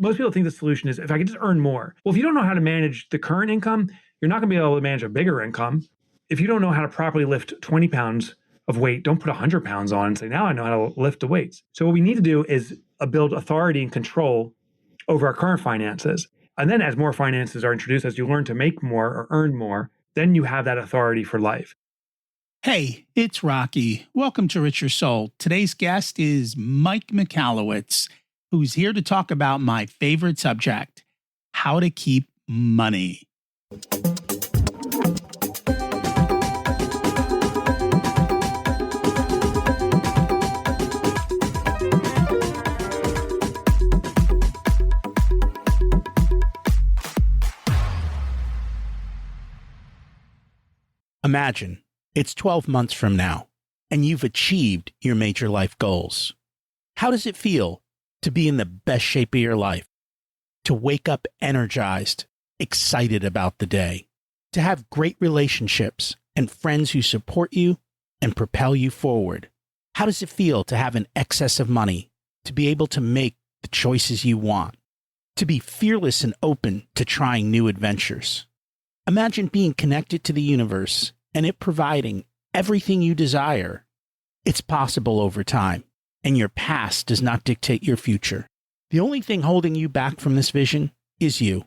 most people think the solution is if I could just earn more. Well, if you don't know how to manage the current income, you're not going to be able to manage a bigger income. If you don't know how to properly lift 20 pounds of weight, don't put 100 pounds on and say, now I know how to lift the weights. So what we need to do is build authority and control over our current finances. And then as more finances are introduced, as you learn to make more or earn more, then you have that authority for life. Hey, it's Rocky. Welcome to Richer Soul. Today's guest is Mike Michalowicz, who's here to talk about my favorite subject, how to keep money. Imagine it's 12 months from now, and you've achieved your major life goals. How does it feel to be in the best shape of your life? To wake up energized, excited about the day, to have great relationships and friends who support you and propel you forward. How does it feel to have an excess of money, to be able to make the choices you want, to be fearless and open to trying new adventures? Imagine being connected to the universe and it providing everything you desire. It's possible over time, and your past does not dictate your future. The only thing holding you back from this vision is you.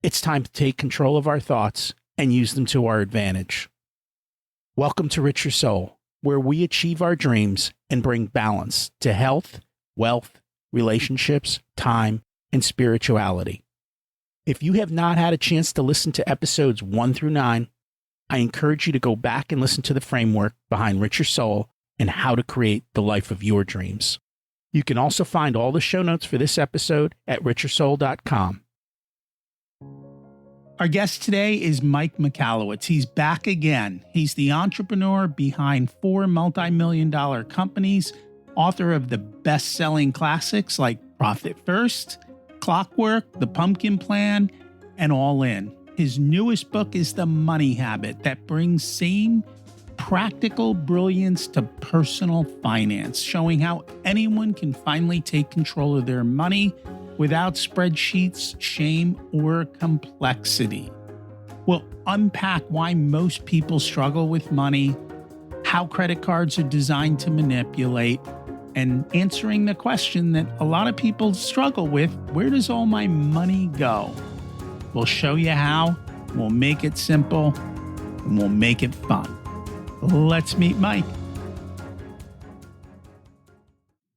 It's time to take control of our thoughts and use them to our advantage. Welcome to Richer Soul, where we achieve our dreams and bring balance to health, wealth, relationships, time, and spirituality. If you have not had a chance to listen to episodes 1 through 9, I encourage you to go back and listen to the framework behind Richer Soul and how to create the life of your dreams. You can also find all the show notes for this episode at richersoul.com. Our guest today is Mike Michalowicz. He's back again. He's the entrepreneur behind 4 multi-million-dollar companies, author of the best-selling classics like Profit First, Clockwork, The Pumpkin Plan, and All In. His newest book is The Money Habit that brings same practical brilliance to personal finance, showing how anyone can finally take control of their money without spreadsheets, shame, or complexity. We'll unpack why most people struggle with money, how credit cards are designed to manipulate, and answering the question that a lot of people struggle with, where does all my money go? We'll show you how, we'll make it simple, and we'll make it fun. Let's meet Mike.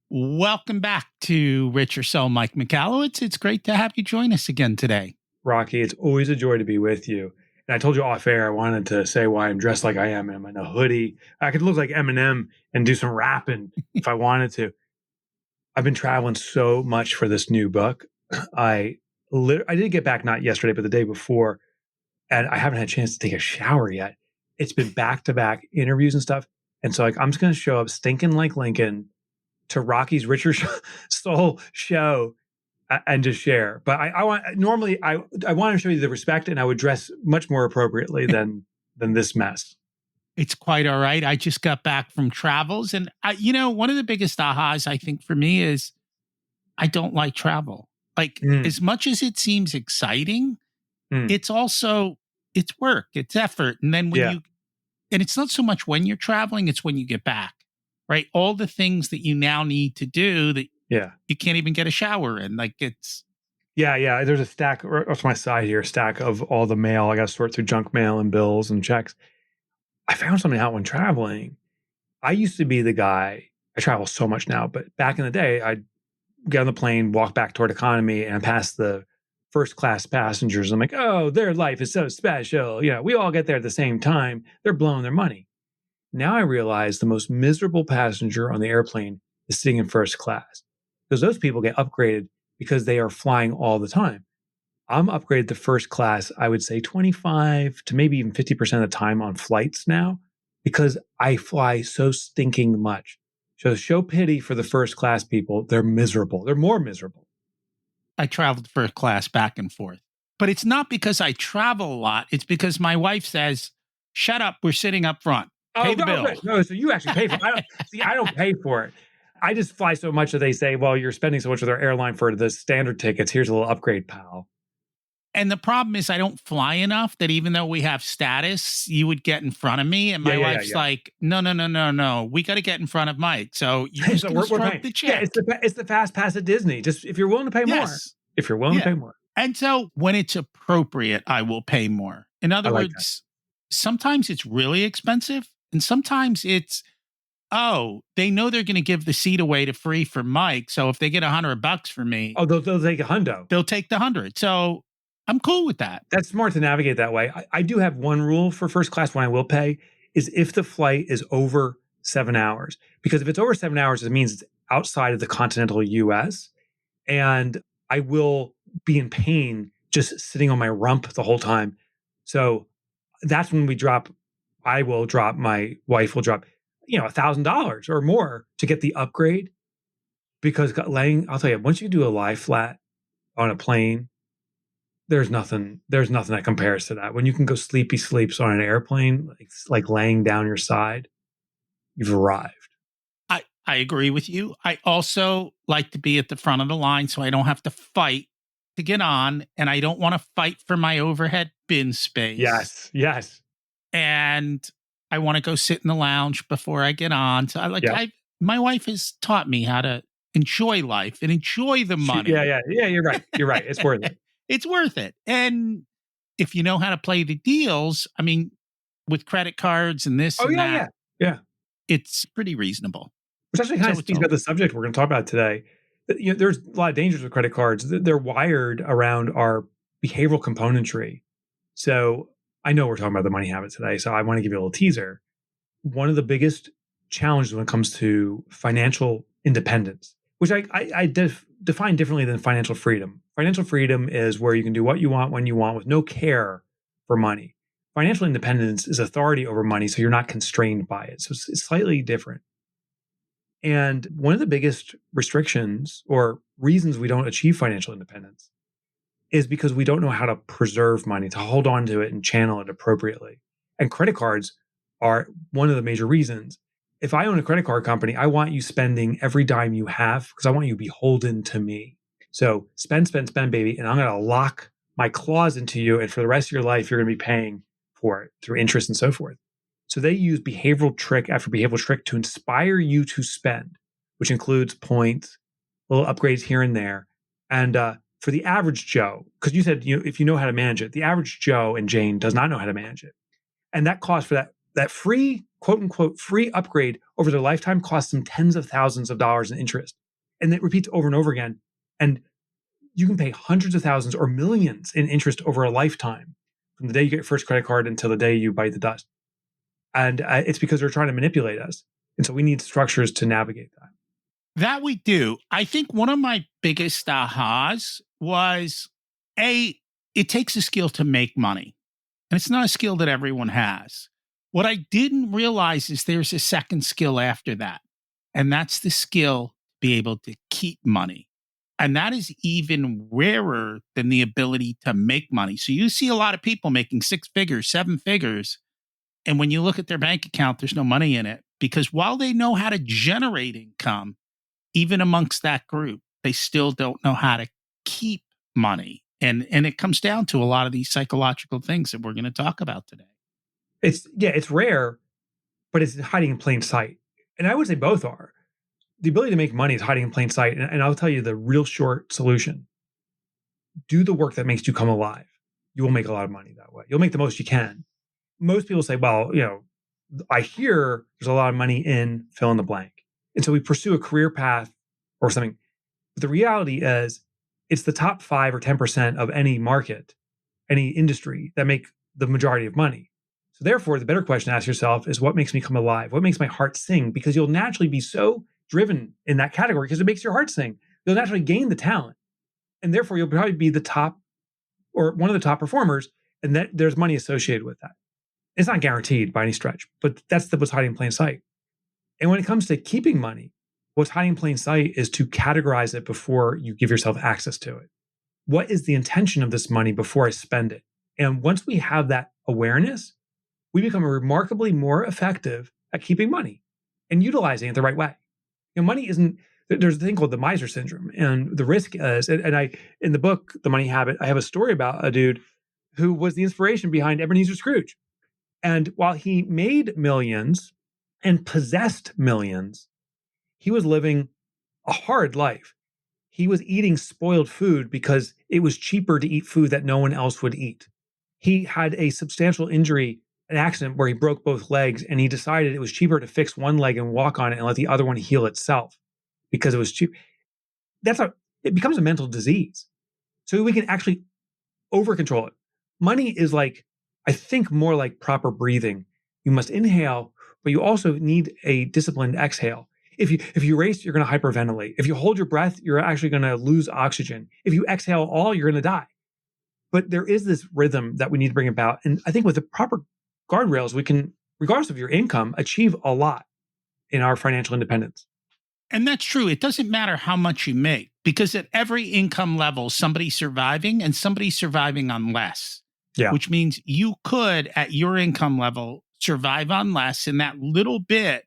Welcome back to Richer Soul, Mike Michalowicz. It's great to have you join us again today. Rocky, it's always a joy to be with you. And I told you off air, I wanted to say why I'm dressed like I am. I'm in a hoodie. I could look like Eminem and do some rapping if I wanted to. I've been traveling so much for this new book. I did get back, not yesterday, but the day before, and I haven't had a chance to take a shower yet. It's been back-to-back interviews and stuff. And so I'm just going to show up stinking like Lincoln to Rocky's Richer Soul show and just share. But I want to show you the respect, and I would dress much more appropriately than this mess. It's quite all right. I just got back from travels, and one of the biggest ahas I think for me is I don't like travel. Like as much as it seems exciting, it's also it's work, it's effort, and then and it's not so much when you're traveling; it's when you get back, right? All the things that you now need to do that. Yeah. You can't even get a shower in. Like it's. Yeah. There's a stack off my side here, a stack of all the mail. I got to sort through junk mail and bills and checks. I found something out when traveling. I used to be the guy, I travel so much now, but back in the day, I'd get on the plane, walk back toward economy, and pass the first class passengers. I'm like, oh, their life is so special. We all get there at the same time. They're blowing their money. Now I realize the most miserable passenger on the airplane is sitting in first class. Because those people get upgraded because they are flying all the time. I'm upgraded to first class, I would say 25 to maybe even 50% of the time on flights now, because I fly so stinking much. So show pity for the first class people. They're miserable. They're more miserable. I traveled first class back and forth. But it's not because I travel a lot. It's because my wife says, shut up, we're sitting up front. Pay the bill. No, so you actually pay for it. I don't pay for it. I just fly so much that they say, well, you're spending so much with our airline for the standard tickets. Here's a little upgrade, pal. And the problem is I don't fly enough that even though we have status, you would get in front of me. And Yeah, my yeah, yeah, wife's yeah. like, no. We got to get in front of Mike. So you're just So going to we're stroke paying. the Yeah, chick. it's the fast pass at Disney. Just if you're willing to pay more, Yes. if you're willing to Yeah. pay more. And so when it's appropriate, I will pay more. In other I like that. words, sometimes it's really expensive. And sometimes it's, oh, they know they're going to give the seat away to free for Mike. So if they get $100 for me, Oh, they'll take a hundo. they'll take the 100. So I'm cool with that. That's smart to navigate that way. I do have one rule for first class when I will pay is if the flight is over 7 hours. Because if it's over 7 hours, it means it's outside of the continental US. And I will be in pain just sitting on my rump the whole time. So that's when I will drop, my wife will drop, $1,000 or more to get the upgrade. Because I'll tell you, once you do a lie flat on a plane, there's nothing that compares to that. When you can go sleepy sleeps on an airplane, like laying down your side, you've arrived. I agree with you. I also like to be at the front of the line so I don't have to fight to get on, and I don't want to fight for my overhead bin space. Yes. And I want to go sit in the lounge before I get on. So my wife has taught me how to enjoy life and enjoy the money. Yeah. You're right. It's worth it. It's worth it. And if you know how to play the deals, I mean, with credit cards and this and that, yeah. it's pretty reasonable. Which actually kind of speaks about the subject we're going to talk about today. There's a lot of dangers with credit cards. They're wired around our behavioral componentry. So I know we're talking about the money habit today, so I want to give you a little teaser. One of the biggest challenges when it comes to financial independence, which I define differently than financial freedom. Financial freedom is where you can do what you want when you want with no care for money. Financial independence is authority over money, so you're not constrained by it. So it's slightly different. And one of the biggest restrictions or reasons we don't achieve financial independence is because we don't know how to preserve money, to hold on to it and channel it appropriately. And credit cards are one of the major reasons. If I own a credit card company, I want you spending every dime you have because I want you beholden to me. So spend, baby. And I'm going to lock my claws into you. And for the rest of your life, you're going to be paying for it through interest and so forth. So they use behavioral trick after behavioral trick to inspire you to spend, which includes points, little upgrades here and there. And for the average Joe, because you said if you know how to manage it, the average Joe and Jane does not know how to manage it. And that cost for that free, quote unquote, free upgrade over their lifetime costs them tens of thousands of dollars in interest. And it repeats over and over again. And you can pay hundreds of thousands or millions in interest over a lifetime from the day you get your first credit card until the day you bite the dust. And it's because they're trying to manipulate us. And so we need structures to navigate that. That we do. I think one of my biggest ahas was, it takes a skill to make money. And it's not a skill that everyone has. What I didn't realize is there's a second skill after that. And that's the skill to be able to keep money. And that is even rarer than the ability to make money. So you see a lot of people making 6 figures, 7 figures. And when you look at their bank account, there's no money in it because while they know how to generate income, even amongst that group, they still don't know how to keep money. And it comes down to a lot of these psychological things that we're going to talk about today. It's rare, but it's hiding in plain sight. And I would say both are. The ability to make money is hiding in plain sight. And I'll tell you the real short solution. Do the work that makes you come alive. You will make a lot of money that way. You'll make the most you can. Most people say, well, I hear there's a lot of money in fill in the blank. And so we pursue a career path or something. But the reality is it's the top 5 or 10% of any market, any industry that make the majority of money. So therefore, the better question to ask yourself is what makes me come alive? What makes my heart sing? Because you'll naturally be so driven in that category because it makes your heart sing. You'll naturally gain the talent. And therefore, you'll probably be the top or one of the top performers. And that there's money associated with that. It's not guaranteed by any stretch, but that's what's hiding in plain sight. And when it comes to keeping money, what's hiding in plain sight is to categorize it before you give yourself access to it. What is the intention of this money before I spend it? And once we have that awareness, we become remarkably more effective at keeping money and utilizing it the right way. money isn't. There's a thing called the miser syndrome, and the risk is. And I in the book, The Money Habit, I have a story about a dude who was the inspiration behind Ebenezer Scrooge. And while he made millions and possessed millions, he was living a hard life. He was eating spoiled food because it was cheaper to eat food that no one else would eat. He had a substantial injury, an accident where he broke both legs, and he decided it was cheaper to fix one leg and walk on it and let the other one heal itself because it was cheap. It becomes a mental disease. So we can actually over control it. Money is like, I think, more like proper breathing. You must inhale, but you also need a disciplined exhale. If you race, you're going to hyperventilate. If you hold your breath, you're actually going to lose oxygen. If you exhale all, you're going to die. But there is this rhythm that we need to bring about. And I think with the proper guardrails, we can, regardless of your income, achieve a lot in our financial independence. And that's true. It doesn't matter how much you make, because at every income level, somebody's surviving and somebody's surviving on less. Yeah. Which means you could, at your income level, survive on less, and that little bit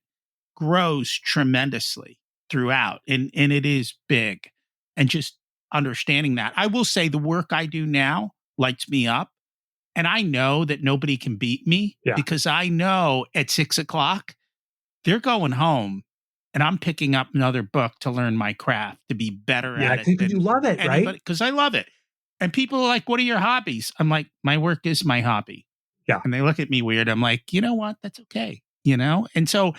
grows tremendously throughout. And it is big. And just understanding that. I will say the work I do now lights me up. And I know that nobody can beat me because I know at 6 o'clock, they're going home. And I'm picking up another book to learn my craft, to be better at it. Because you love it, right? Because I love it. And people are like, what are your hobbies? I'm like, my work is my hobby. Yeah. And they look at me weird. I'm like, you know what? That's okay. You know? And so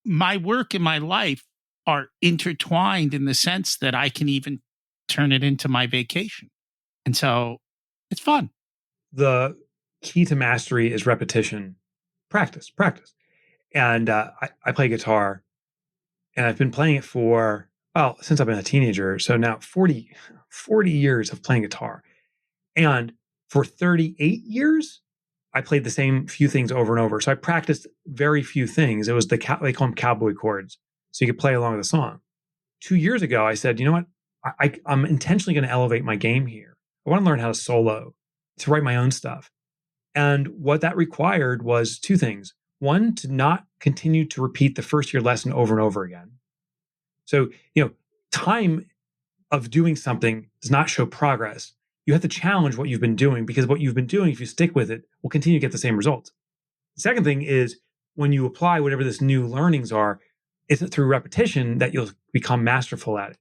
my work and my life are intertwined in the sense that I can even turn it into my vacation. And so it's fun. The key to mastery is repetition, practice. And I play guitar. And I've been playing it since I've been a teenager. So now 40 years of playing guitar. And for 38 years, I played the same few things over and over. So I practiced very few things. It was they call them cowboy chords. So you could play along with the song. 2 years ago, I said, you know what? I'm intentionally going to elevate my game here. I want to learn how to solo, to write my own stuff. And what that required was two things. One, to not continue to repeat the first year lesson over and over again. So, time of doing something does not show progress. You have to challenge what you've been doing, because what you've been doing, if you stick with it, will continue to get the same results. The second thing is when you apply whatever this new learnings are, it's through repetition that you'll become masterful at it.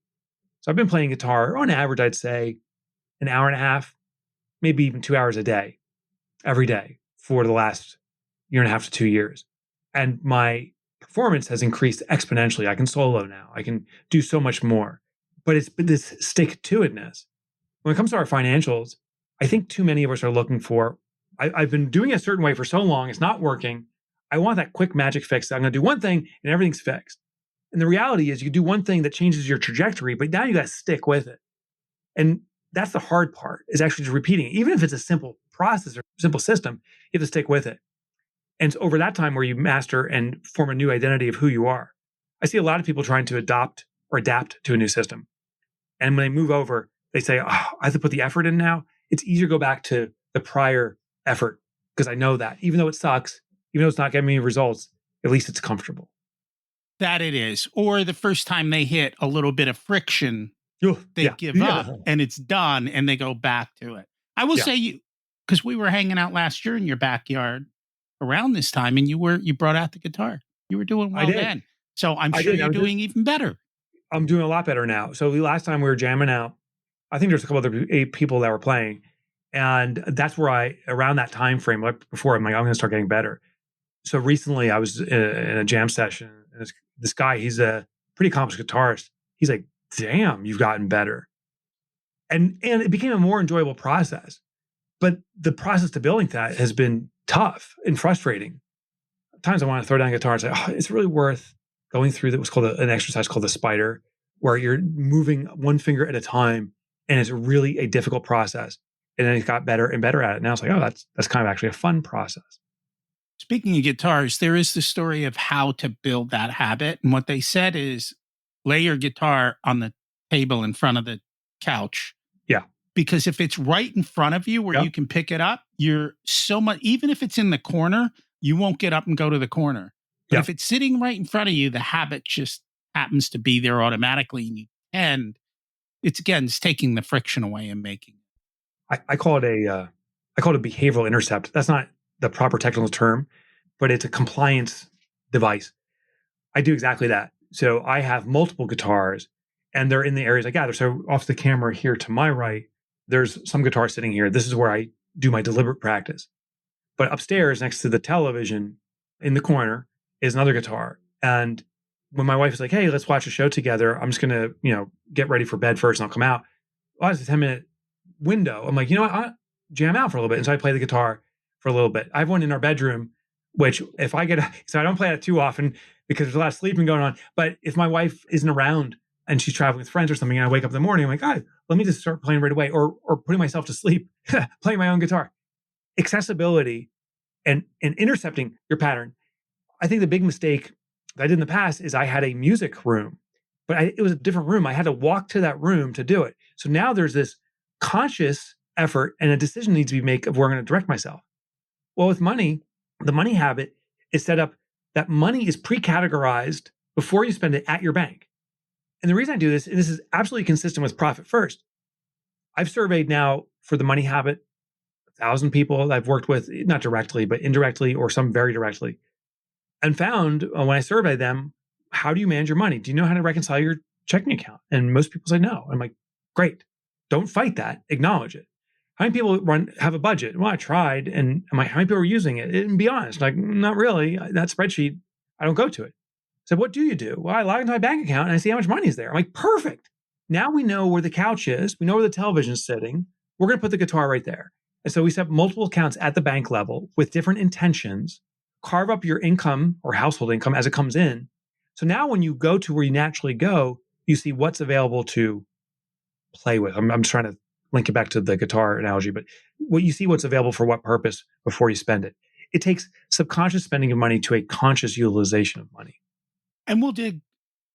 So I've been playing guitar on average, I'd say an hour and a half, maybe even 2 hours a day, every day for the last year and a half to 2 years. And my performance has increased exponentially. I can solo now. I can do so much more. But it's this stick-to-itness. When it comes to our financials, I think too many of us are looking for, I've been doing it a certain way for so long, it's not working. I want that quick magic fix. I'm going to do one thing and everything's fixed. And the reality is you do one thing that changes your trajectory, but now you got to stick with it. And that's the hard part, is actually just repeating it. Even if it's a simple process or simple system, you have to stick with it. And it's over that time where you master and form a new identity of who you are. I see a lot of people trying to adopt or adapt to a new system. And when they move over, they say, I have to put the effort in now. It's easier to go back to the prior effort because I know that. Even though it sucks, even though it's not getting me results, at least it's comfortable. That it is. Or the first time they hit a little bit of friction, they give up and it's done and they go back to it. I will say because we were hanging out last year in your backyard around this time and you brought out the guitar. You were doing well then. So I'm sure you're doing even better. I'm doing a lot better now. So the last time we were jamming out, I think there's a couple other people that were playing. And that's where around that time frame, like before, I'm going to start getting better. So recently I was in a jam session and this guy, he's a pretty accomplished guitarist. He's like, damn, you've gotten better. And it became a more enjoyable process. But the process to building that has been tough and frustrating. At times I want to throw down a guitar and say, it's really worth going through what's called an exercise called the spider, where you're moving one finger at a time. And it's really a difficult process. And then it got better and better at it. Now it's like, that's kind of actually a fun process. Speaking of guitars, there is the story of how to build that habit. And what they said is lay your guitar on the table in front of the couch. Yeah. Because if it's right in front of you where you can pick it up, you're so much, even if it's in the corner, you won't get up and go to the corner. But if it's sitting right in front of you, the habit just happens to be there automatically, and you can. It's taking the friction away and making. I call it I call it a behavioral intercept. That's not the proper technical term, but it's a compliance device. I do exactly that. So I have multiple guitars and they're in the areas I gather. So off the camera here to my right, there's some guitar sitting here. This is where I do my deliberate practice. But upstairs next to the television in the corner is another guitar. And when my wife is like, hey, let's watch a show together, I'm just going to, get ready for bed first and I'll come out. Well, it's a 10-minute window. I'm like, you know what? I'll jam out for a little bit. And so I play the guitar for a little bit. I have one in our bedroom, which if I get, so I don't play that too often because there's a lot of sleeping going on. But if my wife isn't around and she's traveling with friends or something, and I wake up in the morning, I'm like, God, let me just start playing right away, or putting myself to sleep, playing my own guitar. Accessibility and intercepting your pattern. I think the big mistake that I did in the past is I had a music room, but it was a different room. I had to walk to that room to do it. So now there's this conscious effort and a decision needs to be made of where I'm going to direct myself. Well, with money, the money habit is set up that money is pre-categorized before you spend it at your bank. And the reason I do this, and this is absolutely consistent with Profit First. I've surveyed now for the money habit 1,000 people that I've worked with, not directly, but indirectly or some very directly, and found when I survey them, how do you manage your money? Do you know how to reconcile your checking account? And most people say no. I'm like, great. Don't fight that. Acknowledge it. How many people have a budget? Well, I tried. And I'm like, how many people are using it? And be honest, like, not really. That spreadsheet, I don't go to it. So what do you do? Well, I log into my bank account and I see how much money is there. I'm like, perfect. Now we know where the couch is. We know where the television is sitting. We're going to put the guitar right there. And so we set up multiple accounts at the bank level with different intentions, carve up your income or household income as it comes in. So now when you go to where you naturally go, you see what's available to play with. I'm trying to link it back to the guitar analogy, but what you see what's available for what purpose before you spend it. It takes subconscious spending of money to a conscious utilization of money. And we'll dig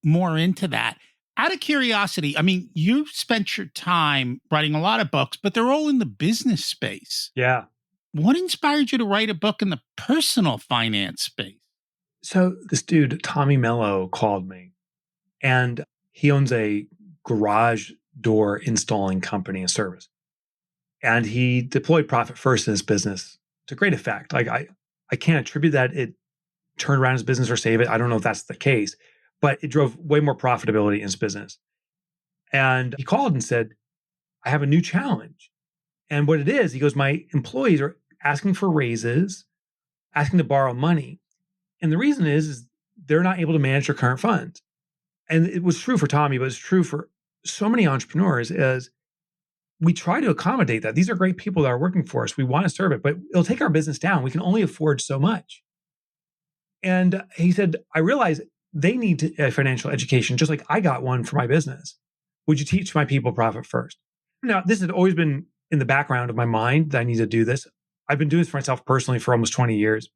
more into that. Out of curiosity, I mean, you've spent your time writing a lot of books, but they're all in the business space. Yeah. What inspired you to write a book in the personal finance space? So this dude, Tommy Mello, called me, and he owns a garage door installing company and service. And he deployed Profit First in his business to great effect. Like I can't attribute that it turned around his business or save it. I don't know if that's the case, but it drove way more profitability in his business. And he called and said, I have a new challenge. And what it is, he goes, my employees are asking for raises, asking to borrow money. And the reason is they're not able to manage their current funds. And it was true for Tommy, but it's true for so many entrepreneurs is we try to accommodate that. These are great people that are working for us. We want to serve it, but it'll take our business down. We can only afford so much. And he said, I realize they need a financial education, just like I got one for my business. Would you teach my people Profit First? Now, this had always been in the background of my mind that I need to do this. I've been doing this for myself personally for almost 20 years,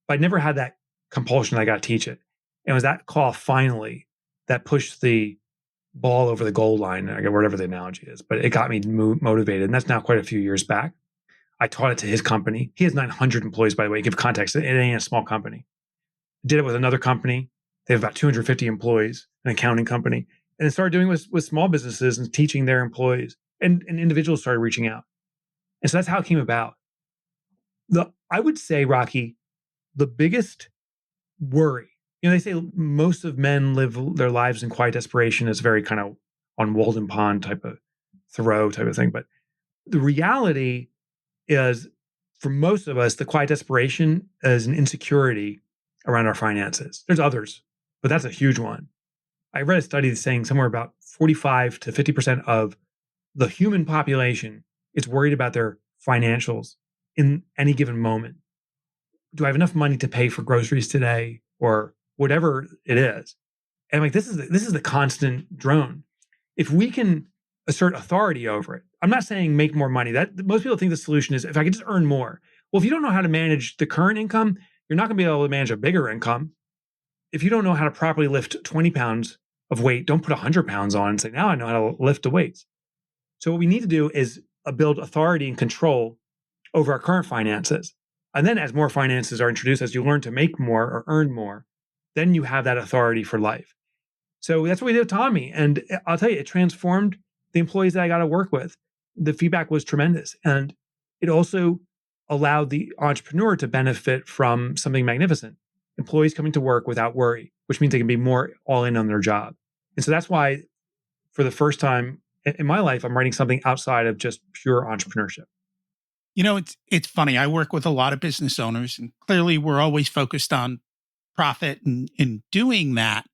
but I never had that compulsion that I got to teach it. And it was that call finally that pushed the ball over the goal line, I guess, whatever the analogy is, but it got me motivated. And that's now quite a few years back. I taught it to his company. He has 900 employees, by the way, give context. It ain't a small company. Did it with another company. They have about 250 employees, an accounting company. And started doing it with small businesses and teaching their employees. And individuals started reaching out. And so that's how it came about. I would say, Rocky, the biggest worry, they say most of men live their lives in quiet desperation. It's very kind of on Walden Pond type of Thoreau type of thing. But the reality is, for most of us, the quiet desperation is an insecurity around our finances. There's others, but that's a huge one. I read a study that's saying somewhere about 45 to 50% of the human population is worried about their financials in any given moment. Do I have enough money to pay for groceries today, or whatever it is? And like this is the constant drone. If we can assert authority over it, I'm not saying make more money. That most people think the solution is if I could just earn more. Well, if you don't know how to manage the current income, you're not going to be able to manage a bigger income. If you don't know how to properly lift 20 pounds of weight, don't put 100 pounds on and say, now I know how to lift the weights. So what we need to do is build authority and control over our current finances. And then as more finances are introduced, as you learn to make more or earn more, then you have that authority for life. So that's what we did with Tommy. And I'll tell you, it transformed the employees that I got to work with. The feedback was tremendous. And it also allowed the entrepreneur to benefit from something magnificent. Employees coming to work without worry, which means they can be more all in on their job. And so that's why, for the first time in my life, I'm writing something outside of just pure entrepreneurship. It's funny. I work with a lot of business owners, and clearly we're always focused on profit and doing that.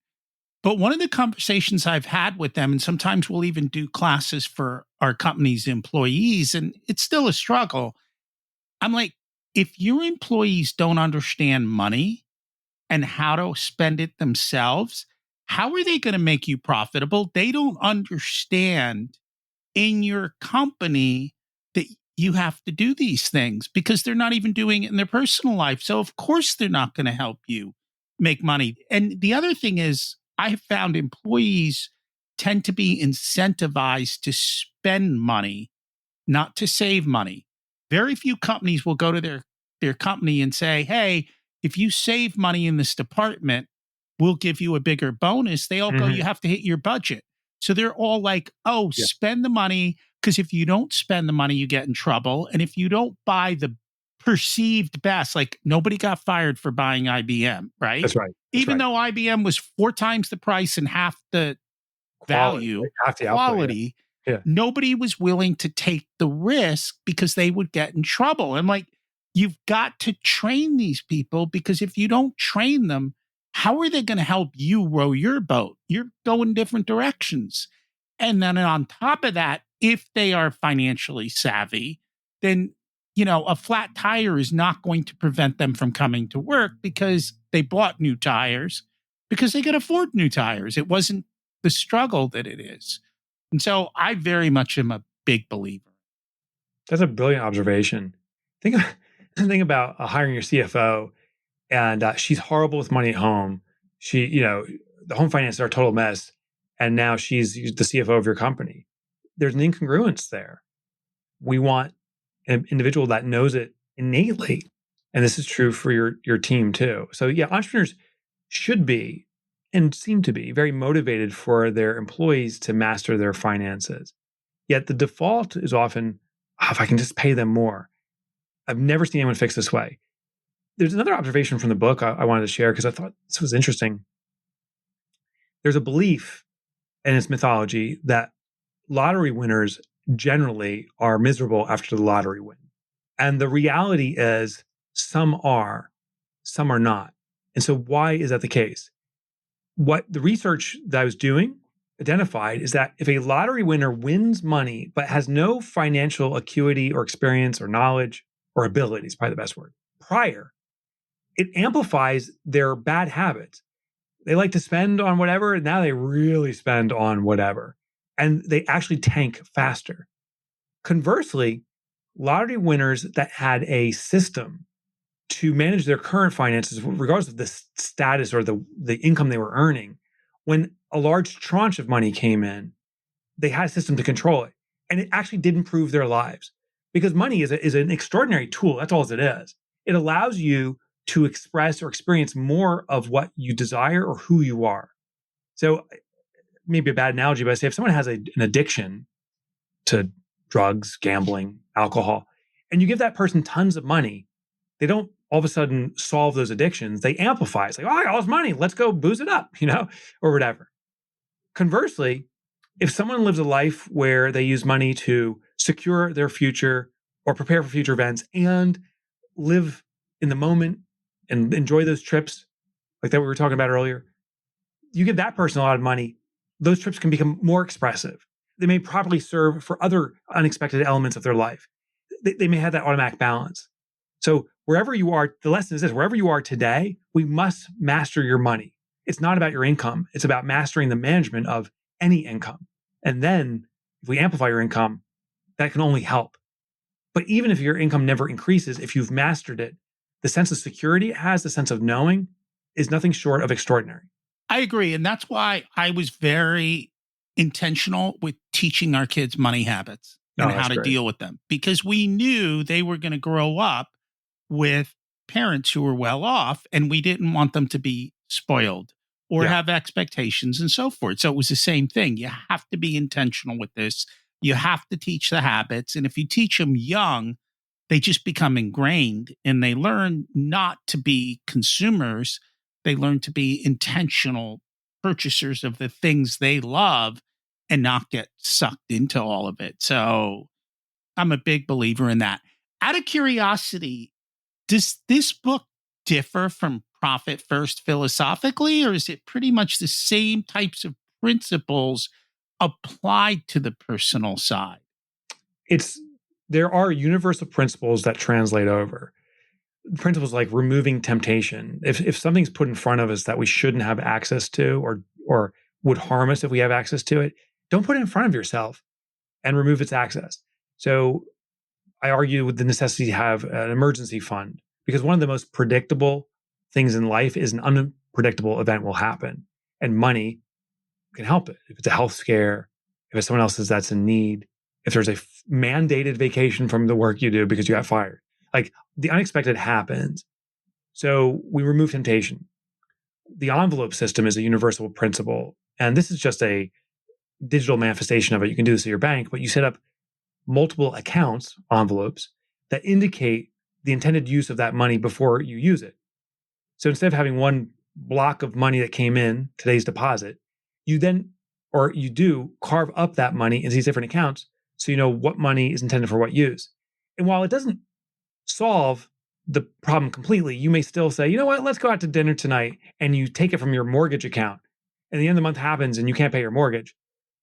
But one of the conversations I've had with them, and sometimes we'll even do classes for our company's employees, and it's still a struggle. I'm like, if your employees don't understand money and how to spend it themselves, how are they going to make you profitable? They don't understand in your company that you have to do these things because they're not even doing it in their personal life. So, of course, they're not going to help you make money. And the other thing is, I have found employees tend to be incentivized to spend money, not to save money. Very few companies will go to their company and say, hey, if you save money in this department, we'll give you a bigger bonus. They all go, you have to hit your budget. So they're all like, oh, Yeah. spend the money, because if you don't spend the money, you get in trouble. And if you don't buy the perceived best, like nobody got fired for buying IBM, right? That's right. Even though IBM was 4 times the price and half the value, half the output, quality, yeah. nobody was willing to take the risk because they would get in trouble. I'm like, you've got to train these people, because if you don't train them, how are they going to help you row your boat? You're going different directions. And then on top of that, if they are financially savvy, then, a flat tire is not going to prevent them from coming to work because they bought new tires, because they could afford new tires. It wasn't the struggle that it is. And so I very much am a big believer. That's a brilliant observation. Think about hiring your CFO, and she's horrible with money at home. She, the home finances are a total mess, and now she's the CFO of your company. There's an incongruence there. We want an individual that knows it innately, and this is true for your team too. So yeah, entrepreneurs should be and seem to be very motivated for their employees to master their finances. Yet the default is often, if I can just pay them more. I've never seen anyone fix this way. There's another observation from the book I wanted to share because I thought this was interesting. There's a belief in its mythology that lottery winners generally are miserable after the lottery win. And the reality is some are not. And so why is that the case? What the research that I was doing identified is that if a lottery winner wins money but has no financial acuity or experience or knowledge or ability, is probably the best word, prior, it amplifies their bad habits. They like to spend on whatever, and now they really spend on whatever. And they actually tank faster. Conversely, lottery winners that had a system to manage their current finances, regardless of the status or the income they were earning, when a large tranche of money came in, they had a system to control it. And it actually did improve their lives, because money is an extraordinary tool. That's all it is. It allows you to express or experience more of what you desire or who you are. So maybe a bad analogy, but I say if someone has an addiction to drugs, gambling, alcohol, and you give that person tons of money, they don't all of a sudden solve those addictions. They amplify. It's like, oh, I got all this money. Let's go booze it up, or whatever. Conversely, if someone lives a life where they use money to secure their future or prepare for future events and live in the moment and enjoy those trips, like that we were talking about earlier, you give that person a lot of money, those trips can become more expressive. They may properly serve for other unexpected elements of their life. They may have that automatic balance. So wherever you are, the lesson is this: wherever you are today, we must master your money. It's not about your income. It's about mastering the management of any income. And then if we amplify your income, that can only help. But even if your income never increases, if you've mastered it, the sense of security it has, the sense of knowing, is nothing short of extraordinary. I agree. And that's why I was very intentional with teaching our kids money habits and how to deal with them, because we knew they were going to grow up with parents who were well off, and we didn't want them to be spoiled or Yeah. have expectations and so forth. So it was the same thing. You have to be intentional with this. You have to teach the habits. And if you teach them young, they just become ingrained and they learn not to be consumers. They learn to be intentional purchasers of the things they love and not get sucked into all of it. So I'm a big believer in that. Out of curiosity, does this book differ from Profit First philosophically, or is it pretty much the same types of principles applied to the personal side? There are universal principles that translate over. Principles like removing temptation. If something's put in front of us that we shouldn't have access to or would harm us if we have access to it, don't put it in front of yourself and remove its access. So I argue with the necessity to have an emergency fund, because one of the most predictable things in life is an unpredictable event will happen, and money can help it. If it's a health scare, if it's someone else's that's in need, if there's a mandated vacation from the work you do because you got fired, like the unexpected happens. So we remove temptation. The envelope system is a universal principle. And this is just a digital manifestation of it. You can do this at your bank, but you set up multiple accounts, envelopes, that indicate the intended use of that money before you use it. So instead of having one block of money that came in, today's deposit, you do carve up that money into these different accounts so you know what money is intended for what use. And while it doesn't solve the problem completely, you may still say, you know what, let's go out to dinner tonight, and you take it from your mortgage account. And the end of the month happens and you can't pay your mortgage.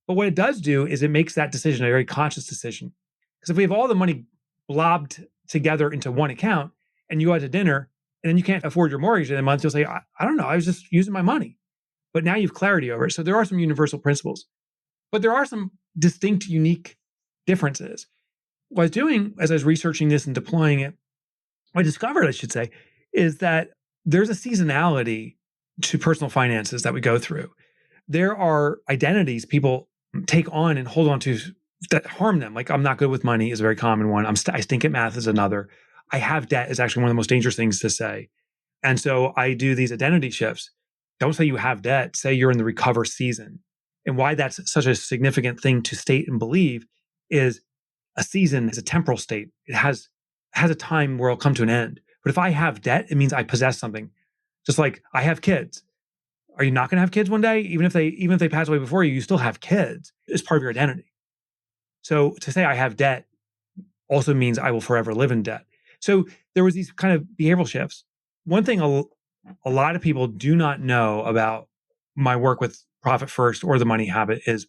But what it does do is it makes that decision a very conscious decision. Because if we have all the money blobbed together into one account and you go out to dinner and then you can't afford your mortgage in a month, you'll say, I don't know, I was just using my money. But now you have clarity over it. So there are some universal principles, but there are some distinct, unique differences. What I was doing as I was researching this and deploying it, what I discovered, I should say, is that there's a seasonality to personal finances that we go through. There are identities people take on and hold on to that harm them. Like, I'm not good with money is a very common one. I stink at math is another. I have debt is actually one of the most dangerous things to say. And so I do these identity shifts. Don't say you have debt, say you're in the recover season. And why that's such a significant thing to state and believe is a season is a temporal state. It has a time where it'll come to an end. But if I have debt, it means I possess something. Just like I have kids. Are you not going to have kids one day? Even if they pass away before you, you still have kids. It's part of your identity. So to say I have debt also means I will forever live in debt. So there was these kind of behavioral shifts. One thing a lot of people do not know about my work with Profit First or the Money Habit is,